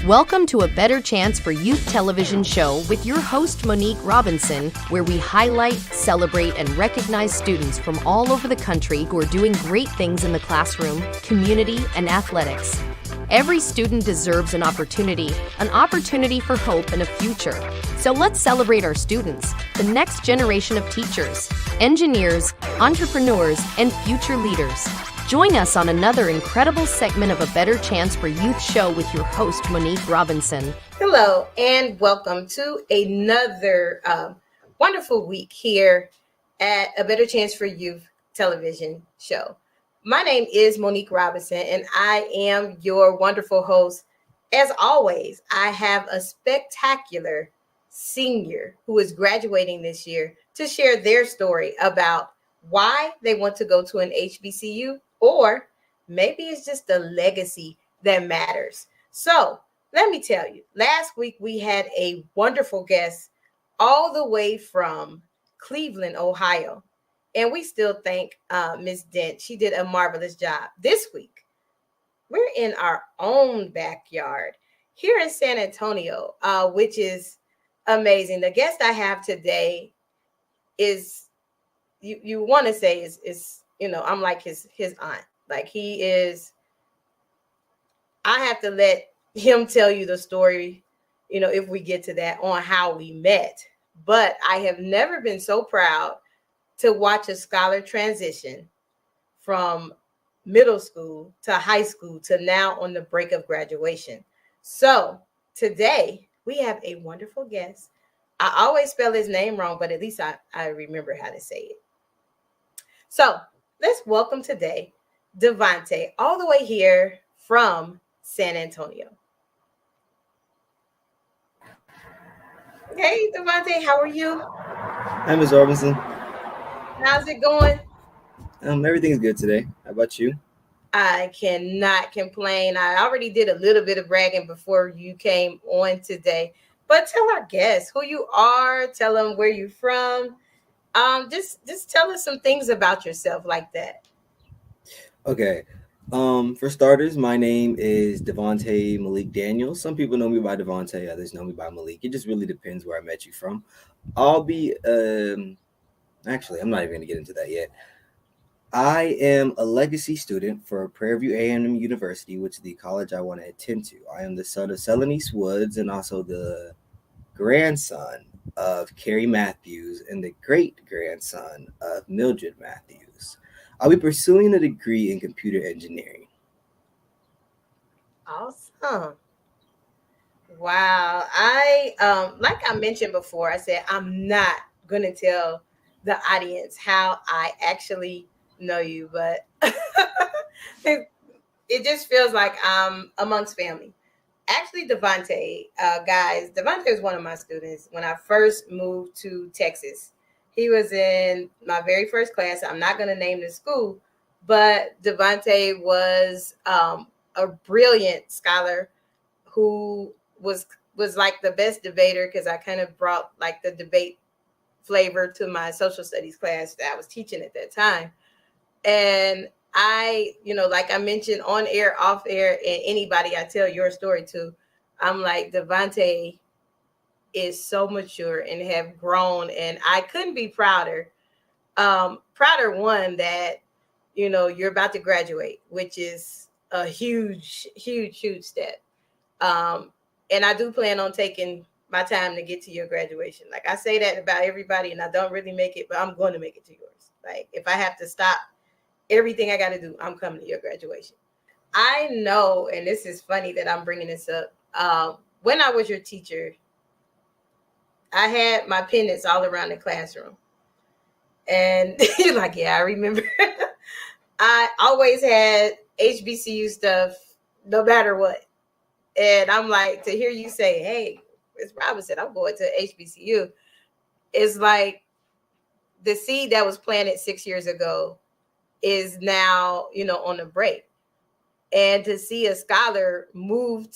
Welcome to A Better Chance for Youth television show with your host, Monique Robinson, where we highlight, celebrate, and recognize students from all over the country who are doing great things in the classroom, community, and athletics. Every student deserves an opportunity for hope and a future. So let's celebrate our students, the next generation of teachers, engineers, entrepreneurs, and future leaders. Join us on another incredible segment of A Better Chance for Youth show with your host, Monique Robinson. Hello, and welcome to another wonderful week here at A Better Chance for Youth television show. My name is Monique Robinson, and I am your wonderful host. As always, I have a spectacular senior who is graduating this year to share their story about why they want to go to an HBCU, or maybe it's just the legacy that matters. So let me tell you, last week we had a wonderful guest all the way from Cleveland, Ohio. And we still thank Ms. Dent. She did a marvelous job. This week, we're in our own backyard here in San Antonio, which is amazing. The guest I have today is, you want to say is I'm like his aunt. Like he is, I have to let him tell you the story, if we get to that, on how we met. But I have never been so proud to watch a scholar transition from middle school to high school to now on the brink of graduation. So today we have a wonderful guest. I always spell his name wrong, but at least I remember how to say it. So let's welcome today Devontae, all the way here from San Antonio. Hey, Devontae, how are you? Hi, Ms. Robinson. How's it going? Everything's good today. How about you? I cannot complain. I already did a little bit of bragging before you came on today. But tell our guests who you are. Tell them where you're from. Just tell us some things about yourself like that. Okay. For starters, my name is Devontae Malik Daniels. Some people know me by Devontae, others know me by Malik. It just really depends where I met you from. Actually, I'm not even going to get into that yet. I am a legacy student for Prairie View A&M University, which is the college I want to attend to. I am the son of Celanese Woods and also the grandson of Carrie Matthews and the great-grandson of Mildred Matthews. I'll be pursuing a degree in computer engineering. Awesome. Wow. I like I mentioned before, I said I'm not going to tell the audience how I actually know you, but it just feels like I'm amongst family. Actually, Devontae, guys, Devontae is one of my students. When I first moved to Texas, he was in my very first class. I'm not going to name the school, but Devontae was a brilliant scholar who was like the best debater, because I kind of brought like the debate flavor to my social studies class that I was teaching at that time. And I, like I mentioned on air, off air, and anybody I tell your story to, I'm like, Devontae is so mature and have grown, and I couldn't be prouder. One, that, you're about to graduate, which is a huge, huge, huge step. And I do plan on taking my time to get to your graduation. Like I say that about everybody, and I don't really make it, but I'm going to make it to yours. Like if I have to stop everything I got to do, I'm coming to your graduation. I know, and this is funny that I'm bringing this up. When I was your teacher, I had my pendants all around the classroom. And you're like, yeah, I remember. I always had HBCU stuff, no matter what. And I'm like, to hear you say, hey, Ms. Robinson, I'm going to HBCU, it's like the seed that was planted 6 years ago is now, on the break. And to see a scholar move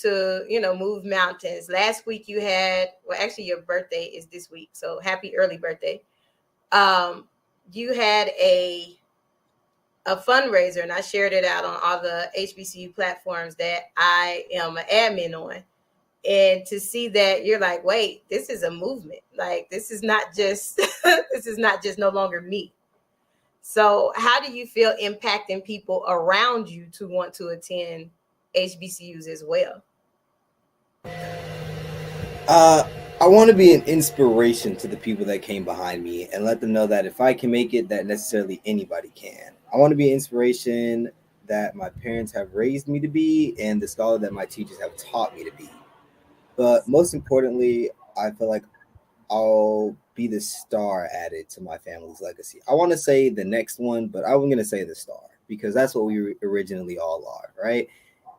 mountains. Last week you had, well, actually your birthday is this week, so happy early birthday. You had a fundraiser, and I shared it out on all the HBCU platforms that I am an admin on. And to see that, you're like, wait, this is a movement. Like, this is not just this is not just no longer me. So how do you feel impacting people around you to want to attend HBCUs as well? Uh, I want to be an inspiration to the people that came behind me and let them know that if I can make it, that necessarily anybody can. I want to be an inspiration that my parents have raised me to be and the scholar that my teachers have taught me to be. But most importantly, I feel like I'll be the star added to my family's legacy. I want to say the next one, but I'm going to say the star because that's what we originally all are, right?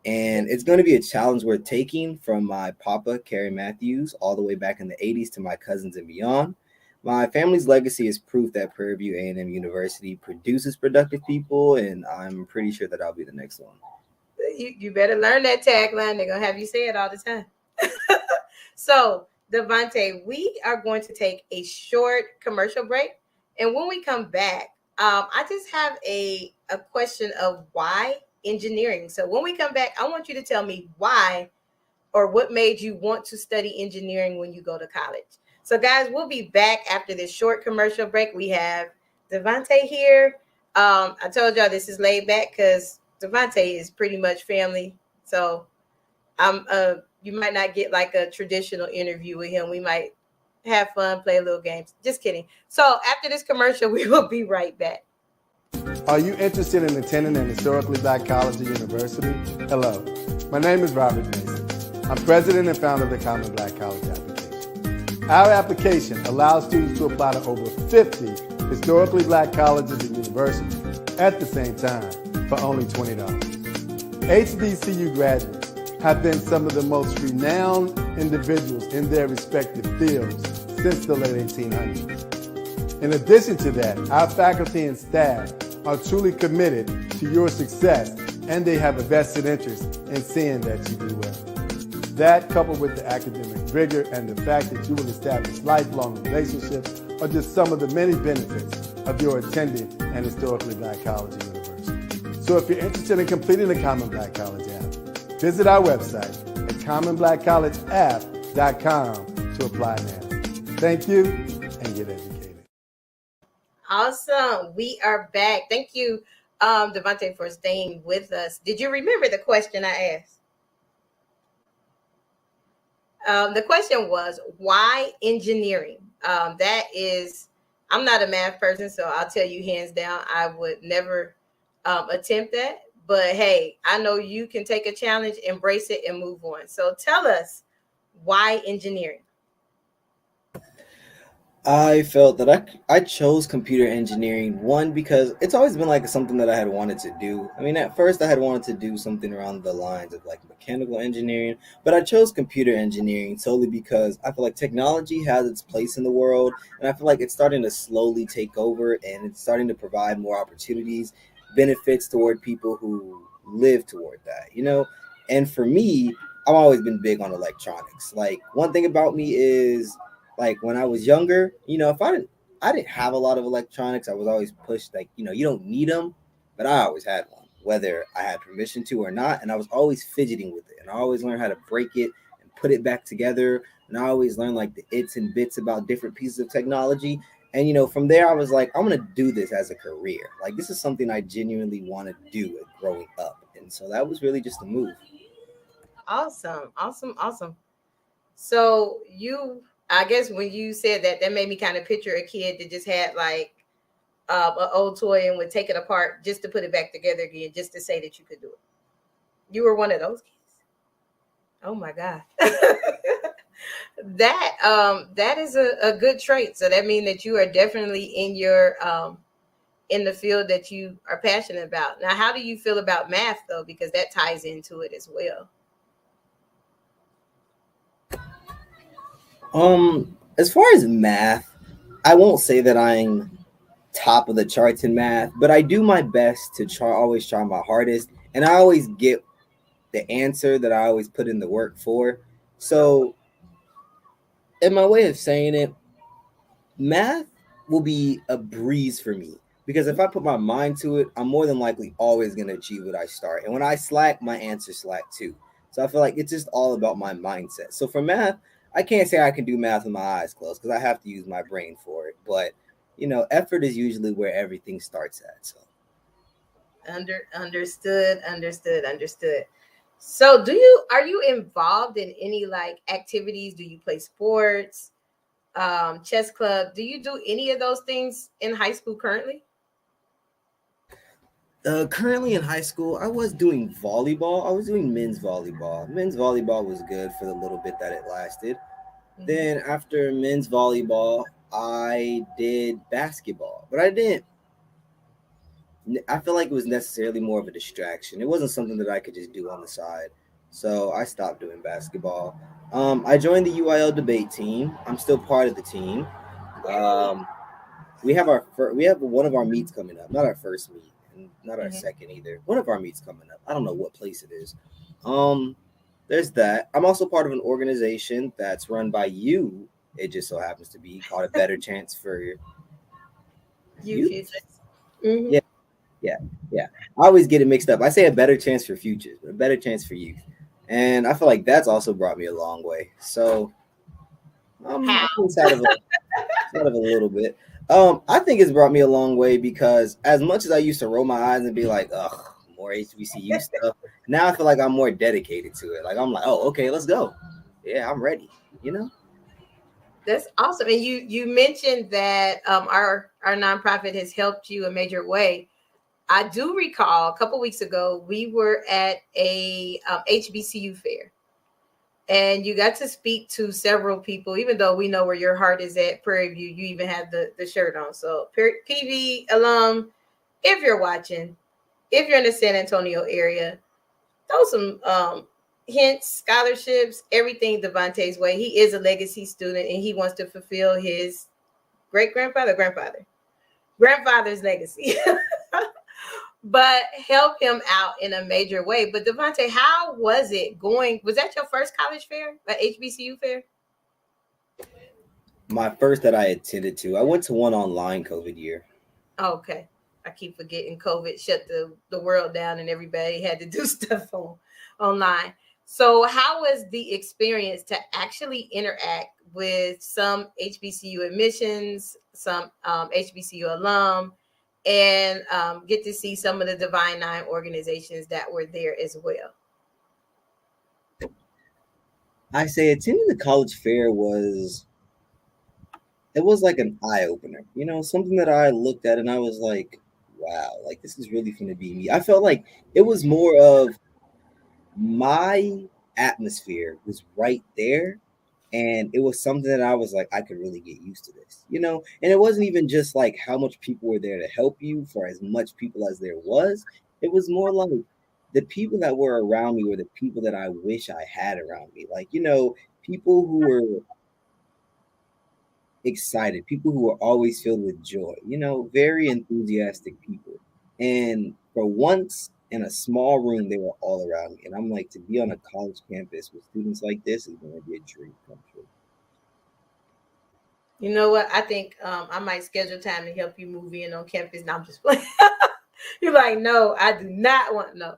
And it's going to be a challenge we're taking from my papa, Kerry Matthews, all the way back in the 80s to my cousins and beyond. My family's legacy is proof that Prairie View A&M University produces productive people, and I'm pretty sure that I'll be the next one. You better learn that tagline. They're going to have you say it all the time. So, Devontae, we are going to take a short commercial break. And when we come back, I just have a question of why engineering. So when we come back, I want you to tell me why or what made you want to study engineering when you go to college. So guys, we'll be back after this short commercial break. We have Devontae here. I told y'all this is laid back because Devontae is pretty much family. So you might not get like a traditional interview with him. We might have fun, play a little games. Just kidding. So after this commercial, we will be right back. Are you interested in attending an historically black college or university? Hello, my name is Robert Mason. I'm president and founder of the Common Black College application. Our application allows students to apply to over 50 historically black colleges and universities at the same time for only $20. HBCU graduates have been some of the most renowned individuals in their respective fields since the late 1800s. In addition to that, our faculty and staff are truly committed to your success, and they have a vested interest in seeing that you do well. That, coupled with the academic rigor and the fact that you will establish lifelong relationships, are just some of the many benefits of your attending an historically black college or university. So if you're interested in completing the Common Black College app, visit our website at commonblackcollegeapp.com to apply now. Thank you, and get educated. Awesome. We are back. Thank you, Devontae, for staying with us. Did you remember the question I asked? The question was, why engineering? That is, I'm not a math person, so I'll tell you hands down, I would never attempt that. But hey, I know you can take a challenge, embrace it, and move on. So tell us, why engineering? I felt that I chose computer engineering, one, because it's always been like something that I had wanted to do. I mean, at first I had wanted to do something around the lines of like mechanical engineering, but I chose computer engineering solely because I feel like technology has its place in the world, and I feel like it's starting to slowly take over, and it's starting to provide more opportunities, benefits toward people who live toward that, you know? And for me, I've always been big on electronics. Like, one thing about me is, like, when I was younger, you know, if I didn't have a lot of electronics. I was always pushed, like, you know, you don't need them, but I always had one, whether I had permission to or not. And I was always fidgeting with it. And I always learned how to break it and put it back together. And I always learned like the its and bits about different pieces of technology. And, you know, from there, I was like, I'm going to do this as a career. Like, this is something I genuinely want to do growing up. And so that was really just a move. Awesome. So I guess when you said that, that made me kind of picture a kid that just had like an old toy and would take it apart just to put it back together again, just to say that you could do it. You were one of those kids. Oh my God. That is a good trait. So that means that you are definitely in your in the field that you are passionate about. Now, how do you feel about math though? Because that ties into it as well. As far as math, I won't say that I'm top of the charts in math, but I do my best to always try my hardest, and I always get the answer that I always put in the work for. So, in my way of saying it, math will be a breeze for me because if I put my mind to it, I'm more than likely always going to achieve what I start. And when I slack, my answers slack too. So I feel like it's just all about my mindset. So for math, I can't say I can do math with my eyes closed because I have to use my brain for it. But effort is usually where everything starts at. So Understood. So are you involved in any like activities? Do you play sports, chess club? Do you do any of those things in high school currently? currently in high school, I was doing volleyball. I was doing men's volleyball. Men's volleyball was good for the little bit that it lasted. Mhm. Then after men's volleyball, I did basketball, but I feel like it was necessarily more of a distraction. It wasn't something that I could just do on the side. So I stopped doing basketball. I joined the UIL debate team. I'm still part of the team. Yay. Um, we have one of our meets coming up. Not our first meet, and not our Mhm. second either. One of our meets coming up. I don't know what place it is. Um, there's that. I'm also part of an organization that's run by you. It just so happens to be called a Better Chance for You Youth. futures. Hmm. Yeah, yeah, yeah. I always get it mixed up. I say a better chance for futures, but a better chance for youth. And I feel like that's also brought me a long way. So I'm How? inside of a little bit. I think it's brought me a long way because as much as I used to roll my eyes and be like, ugh, more HBCU stuff, now I feel like I'm more dedicated to it. Like I'm like, oh, okay, let's go. Yeah, I'm ready. You know? That's awesome. And you mentioned that our nonprofit has helped you a major way. I do recall a couple weeks ago we were at a HBCU fair, and you got to speak to several people. Even though we know where your heart is at, Prairie View, you even have the shirt on. So PV alum, if you're watching, if you're in the San Antonio area, throw some hints, scholarships, everything Devontae's way. He is a legacy student and he wants to fulfill his grandfather's legacy. But help him out in a major way. But Devontae, how was it going? Was that your first college fair, like HBCU fair? My first that I attended to, I went to one online COVID year. Oh, okay. I keep forgetting COVID shut the world down and everybody had to do stuff online. So how was the experience to actually interact with some HBCU admissions, some HBCU alum, and get to see some of the Divine Nine organizations that were there as well? I say attending the college fair it was like an eye opener, something that I looked at and I was like, wow, like this is really going to be me. I felt like it was more of my atmosphere was right there. And it was something that I was like, I could really get used to this. And it wasn't even just like how much people were there to help you for as much people as there was. It was more like the people that were around me were the people that I wish I had around me. Like, people who were excited, people who are always filled with joy, very enthusiastic people. And for once in a small room, they were all around me. And I'm like, to be on a college campus with students like this is going to be a dream come true. You know what? I think I might schedule time to help you move in on campus. Now I'm just playing. You're like, no, I do not want no.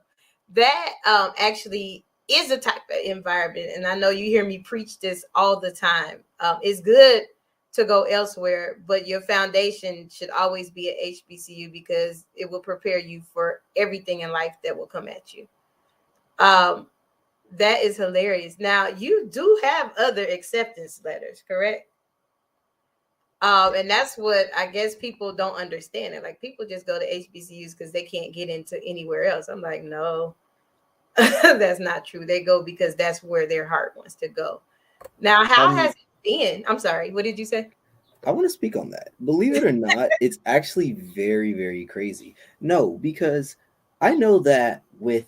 That actually is a type of environment, and I know you hear me preach this all the time. It's good to go elsewhere, but your foundation should always be at HBCU because it will prepare you for everything in life that will come at you. Um, that is hilarious. Now you do have other acceptance letters, correct? And that's what I guess people don't understand. And like people just go to HBCUs because they can't get into anywhere else. I'm like, no, that's not true. They go because that's where their heart wants to go. Now, how has it been? I'm sorry, what did you say? I want to speak on that. Believe it or not, it's actually very, very crazy. No, because I know that with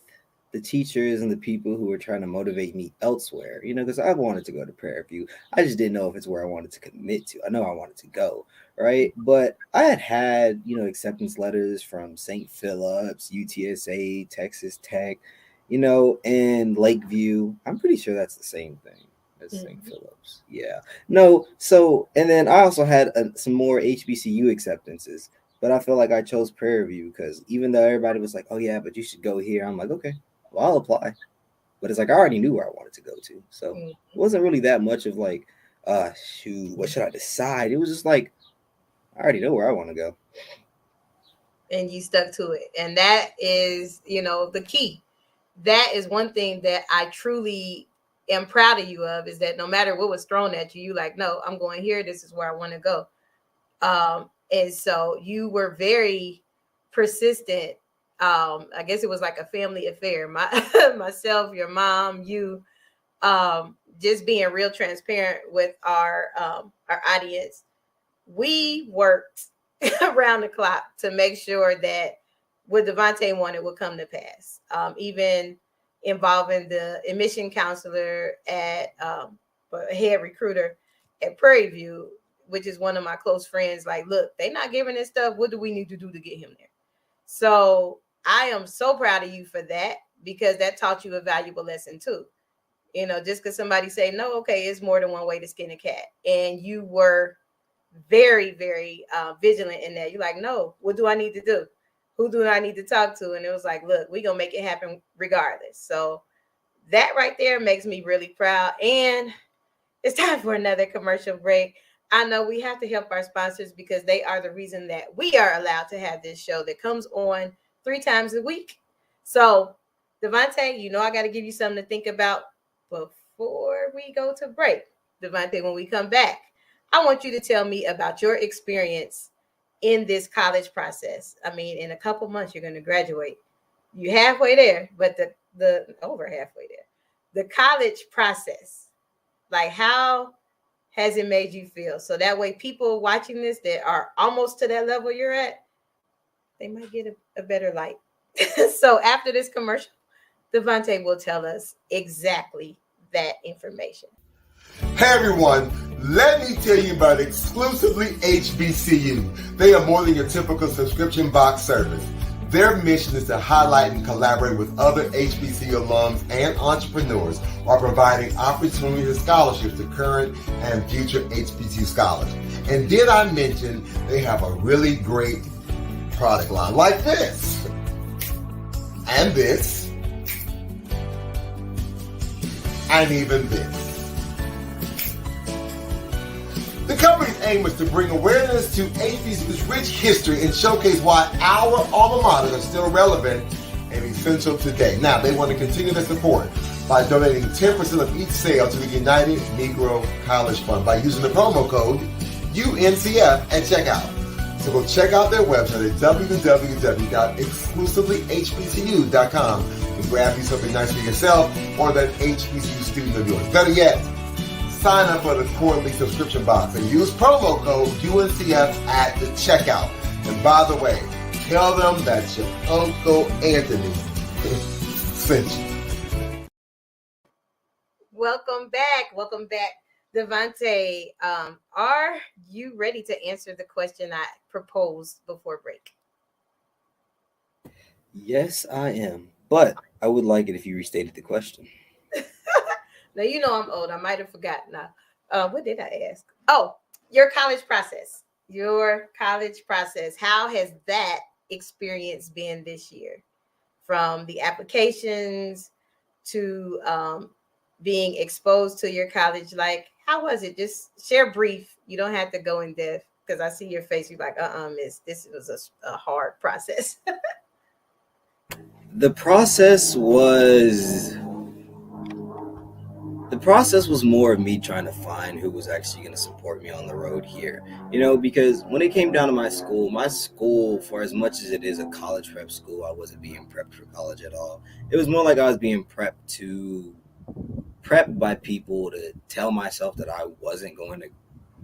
the teachers and the people who are trying to motivate me elsewhere, because I wanted to go to Prairie View. I just didn't know if it's where I wanted to commit to. I know I wanted to go, right? But I had, acceptance letters from St. Philip's, UTSA, Texas Tech, and Lakeview. I'm pretty sure that's the same thing as St. Philip's. Yeah. No. So, and then I also had some more HBCU acceptances, but I feel like I chose Prairie View because even though everybody was like, "Oh yeah, but you should go here," I'm like, "Okay, well, I'll apply." But it's like I already knew where I wanted to go to. So it wasn't really that much of like, shoot, what should I decide? It was just like, I already know where I want to go. And you stuck to it. And that is, the key. That is one thing that I truly am proud of you of, is that no matter what was thrown at you, you like, no, I'm going here. This is where I want to go. And so you were very persistent. I guess it was like a family affair. Myself, your mom, you, just being real transparent with our audience. We worked around the clock to make sure that what Devontae wanted would come to pass. Even involving the admission counselor at head recruiter at Prairie View, which is one of my close friends. Like, look, they're not giving this stuff. What do we need to do to get him there? So I am so proud of you for that, because that taught you a valuable lesson too. Just because somebody say no, okay, it's more than one way to skin a cat, and you were very, very vigilant in that. You're like, no, what do I need to do? Who do I need to talk to? And it was like, look, we're going to make it happen regardless. So that right there makes me really proud. And it's time for another commercial break. I know we have to help our sponsors, because they are the reason that we are allowed to have this show that comes on 3 times a week. So Devontae, I got to give you something to think about before we go to break. Devontae, when we come back, I want you to tell me about your experience in this college process. I mean, in a couple months, you're going to graduate. You're halfway there, but the over halfway there. The college process, like, how has it made you feel? So that way people watching this that are almost to that level you're at, they might get a better light. So after this commercial, Devontae will tell us exactly that information. Hey everyone, let me tell you about exclusively HBCU. They are more than your typical subscription box service. Their mission is to highlight and collaborate with other HBCU alums and entrepreneurs while providing opportunities and scholarships to current and future HBCU scholars. And did I mention they have a really great product line like this, and this, and even this. The company's aim is to bring awareness to HBCU's rich history and showcase why our alma maters are still relevant and essential today. Now, they want to continue their support by donating 10% of each sale to the United Negro College Fund by using the promo code UNCF at checkout. So go check out their website at www.exclusivelyyhbcu.com and grab you something nice for yourself or that HBCU student of yours. Better yet, sign up for the quarterly subscription box and use promo code UNCF at the checkout. And by the way, tell them that your Uncle Anthony sent you. Welcome back. Devontae, are you ready to answer the question I proposed before break? Yes, I am. But I would like it if you restated the question. Now, I'm old. I might have forgotten now. What did I ask? Oh, your college process. How has that experience been this year? From the applications to being exposed to your college. Like, how was it? Just share brief. You don't have to go in depth, because I see your face. You're like, miss, this was a hard process. The process was more of me trying to find who was actually going to support me on the road here. Because when it came down to my school, for as much as it is a college prep school, I wasn't being prepped for college at all. It was more like I was being prepped by people to tell myself that I wasn't going to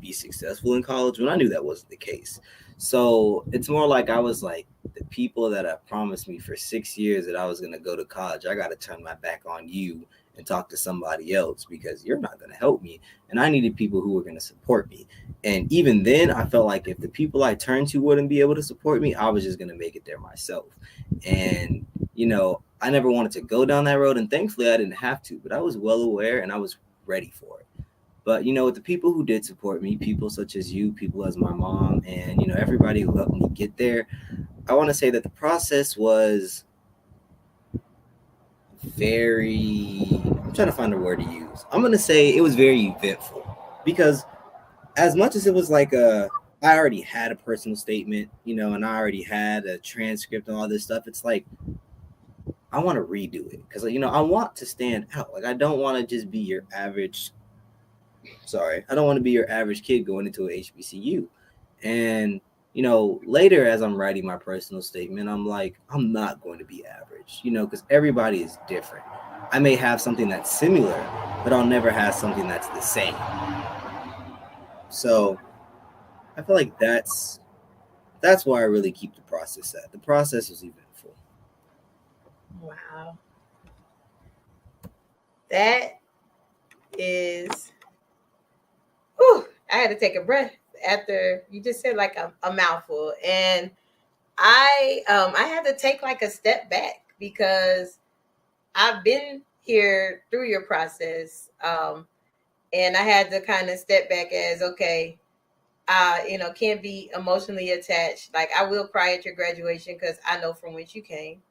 be successful in college, when I knew that wasn't the case. So it's more like I was like, the people that have promised me for 6 years that I was going to go to college, I got to turn my back on you and talk to somebody else, because you're not going to help me. And I needed people who were going to support me. And even then, I felt like if the people I turned to wouldn't be able to support me, I was just going to make it there myself. And, I never wanted to go down that road. And thankfully, I didn't have to. But I was well aware and I was ready for it. But, with the people who did support me, people such as you, people as my mom, and, everybody who helped me get there, I want to say that the process was I'm trying to find a word to use. I'm going to say it was very eventful because as much as it was like I already had a personal statement, and I already had a transcript and all this stuff. It's like, I want to redo it because, I want to stand out. Like, I don't want to just be your average. Sorry, I don't want to be your average kid going into a HBCU. And, later as I'm writing my personal statement, I'm like, I'm not going to be average, because everybody is different. I may have something that's similar, but I'll never have something that's the same. So I feel like that's why I really keep the process at. The process was eventful. Wow. That is, whew, I had to take a breath after you just said like a mouthful. And I had to take like a step back because I've been here through your process. And I had to kind of step back as, okay, can't be emotionally attached. Like, I will cry at your graduation because I know from whence you came.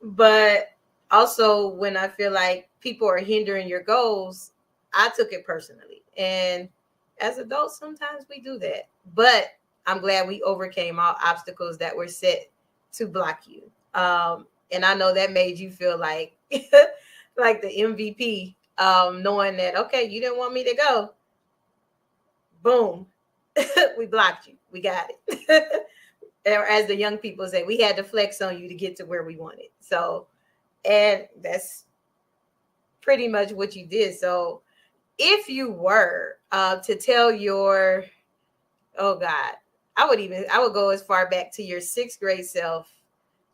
But also, when I feel like people are hindering your goals, I took it personally. And as adults, sometimes we do that. But I'm glad we overcame all obstacles that were set to block you. And I know that made you feel like like the MVP, knowing that, okay, you didn't want me to go. Boom. We blocked you. We got it. Or as the young people say, we had to flex on you to get to where we wanted. So, and that's pretty much what you did. So if you were to tell your, oh God, I would go as far back to your sixth grade self,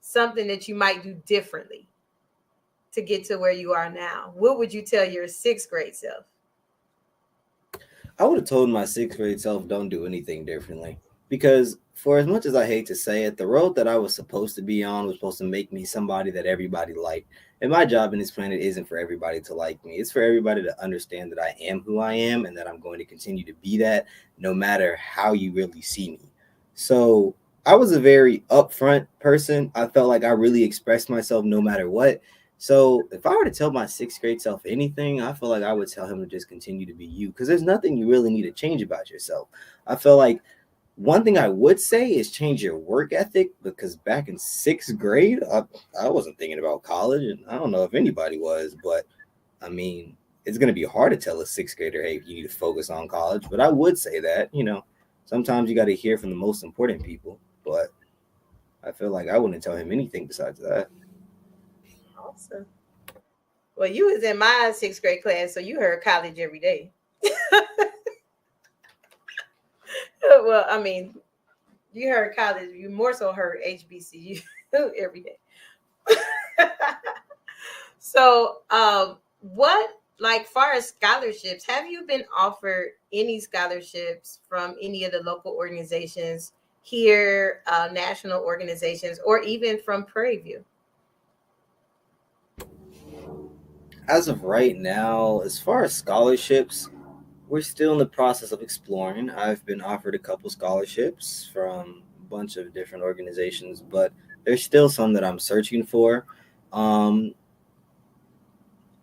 something that you might do differently to get to where you are now. What would you tell your sixth grade self? I would have told my sixth grade self, don't do anything differently. Because for as much as I hate to say it, the road that I was supposed to be on was supposed to make me somebody that everybody liked. And my job in this planet isn't for everybody to like me. It's for everybody to understand that I am who I am and that I'm going to continue to be that no matter how you really see me. So I was a very upfront person. I felt like I really expressed myself no matter what. So if I were to tell my sixth grade self anything, I feel like I would tell him to just continue to be you because there's nothing you really need to change about yourself. I feel like one thing I would say is change your work ethic because back in sixth grade, I wasn't thinking about college, and I don't know if anybody was, but I mean, it's going to be hard to tell a sixth grader, hey, you need to focus on college. But I would say that, sometimes you got to hear from the most important people, but I feel like I wouldn't tell him anything besides that. Awesome. Well, you was in my sixth grade class, so you heard college every day. Well, I mean, you heard college. You more so heard HBCU every day. So, what, like, far as scholarships, have you been offered any scholarships from any of the local organizations here, national organizations, or even from Prairie View? As of right now, as far as scholarships, we're still in the process of exploring. I've been offered a couple scholarships from a bunch of different organizations, but there's still some that I'm searching for. Um,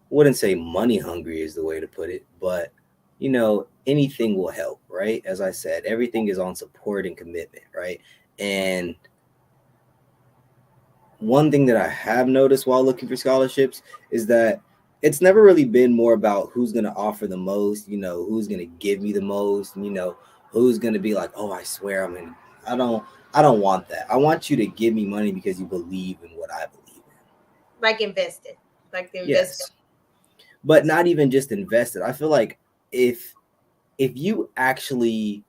wouldn't say money hungry is the way to put it, but anything will help, right? As I said, everything is on support and commitment, right? And one thing that I have noticed while looking for scholarships is that it's never really been more about who's going to offer the most, who's going to give me the most, who's going to be like, oh, I swear I don't want that. I want you to give me money because you believe in what I believe in. Like invested, like the Yes. invested. But not even just invested. I feel like if you actually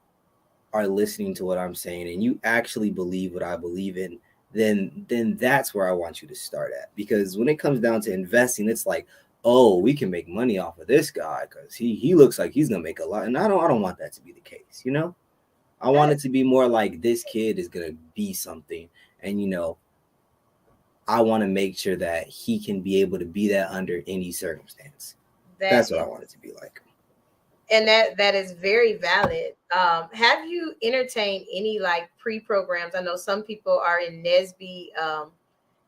are listening to what I'm saying and you actually believe what I believe in, then that's where I want you to start at. Because when it comes down to investing, it's like, oh, we can make money off of this guy because he looks like he's gonna make a lot. And I don't want that to be the case, I want it to be more like this kid is gonna be something, and I want to make sure that he can be able to be that under any circumstance. That's what I want it to be like. And that is very valid. Have you entertained any like pre-programs? I know some people are in NSBE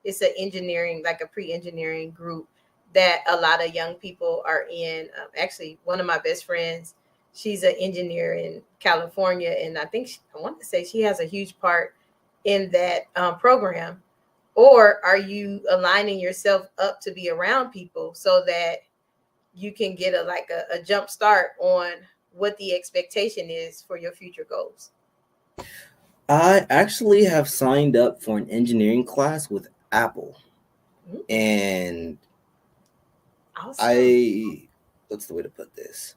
It's an engineering, like a pre-engineering group that a lot of young people are in. Actually, one of my best friends, she's an engineer in California, and I think I want to say she has a huge part in that program. Or are you aligning yourself up to be around people so that you can get a jump start on what the expectation is for your future goals? I actually have signed up for an engineering class with Apple. Mm. And Awesome. what's the way to put this?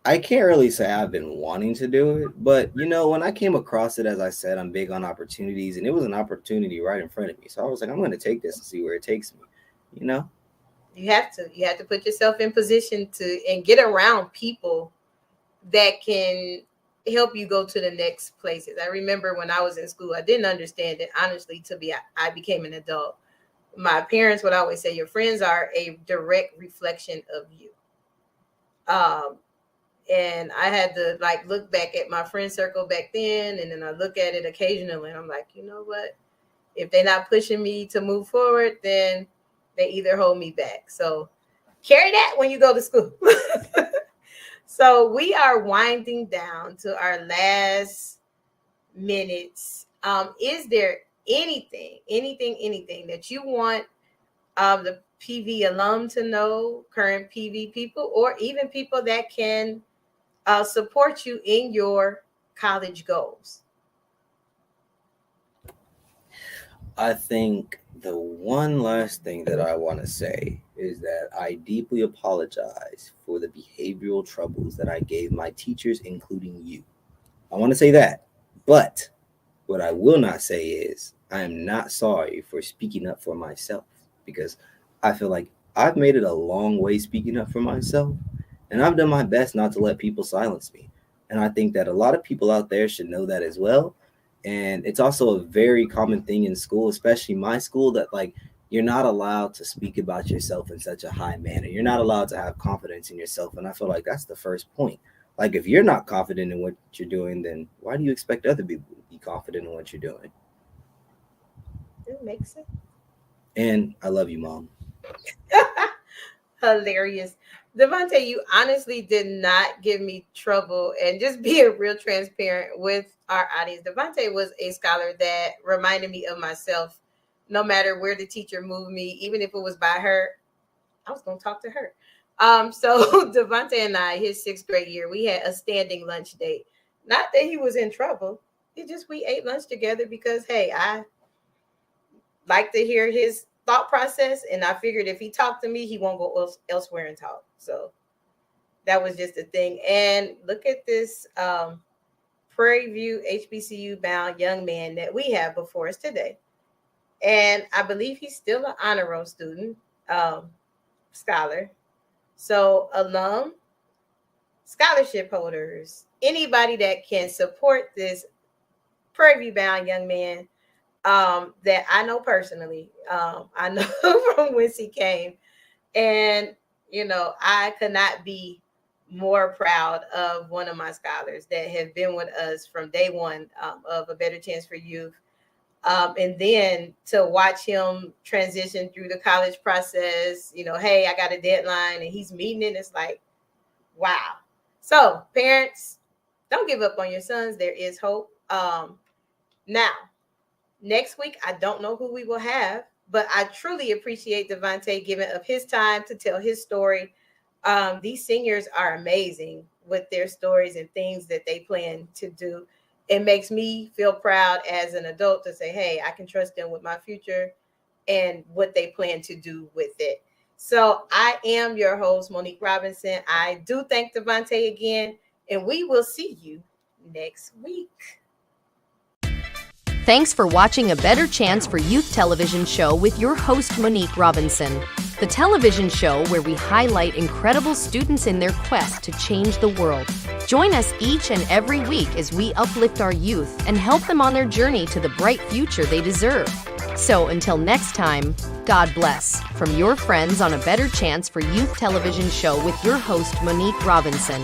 I can't really say I've been wanting to do it, but when I came across it, as I said, I'm big on opportunities, and it was an opportunity right in front of me. So I was like, I'm going to take this and see where it takes me. You have to put yourself in position and get around people that can help you go to the next places. I remember when I was in school, I didn't understand it, honestly, I became an adult. My parents would always say, your friends are a direct reflection of you. And I had to look back at my friend circle back then, and then I look at it occasionally, and I'm like, you know what? If they're not pushing me to move forward, then they either hold me back. So carry that when you go to school. So we are winding down to our last minutes. Is there anything that you want the PV alum to know, current PV people, or even people that can support you in your college goals? I think the one last thing that I want to say is that I deeply apologize for the behavioral troubles that I gave my teachers, including you. I want to say that. But what I will not say is I am not sorry for speaking up for myself, because I feel like I've made it a long way speaking up for myself, and I've done my best not to let people silence me. And I think that a lot of people out there should know that as well. And it's also a very common thing in school, especially my school, that you're not allowed to speak about yourself in such a high manner. You're not allowed to have confidence in yourself. And I feel like that's the first point. If you're not confident in what you're doing, then why do you expect other people to be confident in what you're doing? It makes sense. And I love you, Mom. Hilarious. Devontae, you honestly did not give me trouble, and just being real transparent with our audience. Devontae was a scholar that reminded me of myself. No matter where the teacher moved me, even if it was by her, I was going to talk to her. So Devontae and I, his 6th grade year, we had a standing lunch date. Not that he was in trouble. It just, we ate lunch together because, hey, I like to hear his thought process, and I figured if he talked to me, he won't go elsewhere and talk. So that was just a thing. And look at this Prairie View HBCU bound young man that we have before us today. And I believe he's still an honor roll student, scholar. So alum, scholarship holders, anybody that can support this Prairie View bound young man that I know personally. I know from whence he came. And, I could not be more proud of one of my scholars that have been with us from day one of A Better Chance for Youth. And then to watch him transition through the college process, hey, I got a deadline and he's meeting it. It's like, wow. So parents, don't give up on your sons. There is hope. Now, next week, I don't know who we will have, but I truly appreciate Devontae giving up his time to tell his story. These seniors are amazing with their stories and things that they plan to do. It makes me feel proud as an adult to say, hey, I can trust them with my future and what they plan to do with it. So I am your host, Monique Robinson. I do thank Devontae again, and we will see you next week. Thanks for watching A Better Chance for Youth television show with your host, Monique Robinson. The television show where we highlight incredible students in their quest to change the world. Join us each and every week as we uplift our youth and help them on their journey to the bright future they deserve. So until next time, God bless. From your friends on A Better Chance for Youth television show with your host, Monique Robinson.